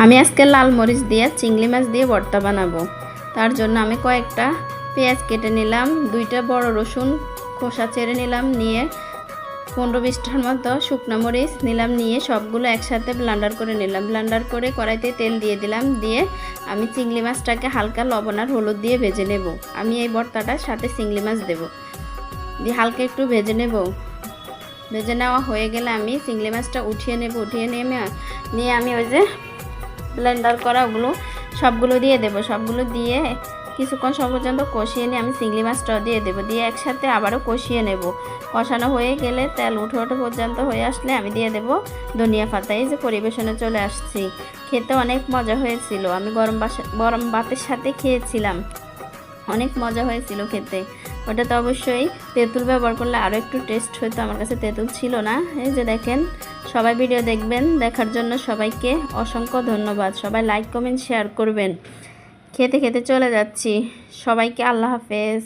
আমি আজকে লাল মরিচ দিয়ে চিংড়ি মাছ দিয়ে ভর্তা বানাবো। তার জন্য আমি কয়েকটা পেঁয়াজ কেটে নিলাম, 2টা বড় রসুন খোসা চেড়ে নিলাম, নিয়ে 15-20টার মতো শুকনো মরিচ নিলাম, নিয়ে সবগুলো একসাথে ব্লেন্ডার করে নিলাম। ব্লেন্ডার করে কড়াইতে তেল দিয়ে দিলাম, দিয়ে আমি চিংড়ি মাছটাকে হালকা লবণ আর হলুদ দিয়ে ভেজে নেব। আমি এই ভর্তাটার সাথে চিংড়ি মাছ দেব, দিয়ে হালকা একটু ভেজে নেব। ভেজে নেওয়া হয়ে গেলে আমি চিংড়ি মাছটা উঠিয়ে নেব। নিয়ে আমি ওই যে ব্লেন্ডার করা ওগুলো সবগুলো দিয়ে দেব। সবগুলো দিয়ে কিছুক্ষণ পর্যন্ত কষিয়ে নিয়ে আমি চিংড়ি মাছটাও দিয়ে দেবো, দিয়ে একসাথে আবারও কষিয়ে নেব। কষানো হয়ে গেলে তেল উঠে পর্যন্ত হয়ে আসলে আমি দিয়ে দেব ধনিয়া পাতা। এই যে পরিবেশনে চলে আসছি। খেতে অনেক মজা হয়েছিল, আমি গরম ভাতের সাথে খেয়েছিলাম, অনেক মজা হয়েছিল খেতে। ওটা তো অবশ্যই তেঁতুল ব্যবহার করলে আরও একটু টেস্ট হতো, আমার কাছে তেঁতুল ছিল না। এই যে দেখেন, সবাই ভিডিও দেখবেন, দেখার জন্য সবাইকে অসংখ্য ধন্যবাদ। সবাই লাইক কমেন্ট শেয়ার করবেন। খেতে খেতে চলে যাচ্ছি। সবাইকে আল্লাহ হাফেজ।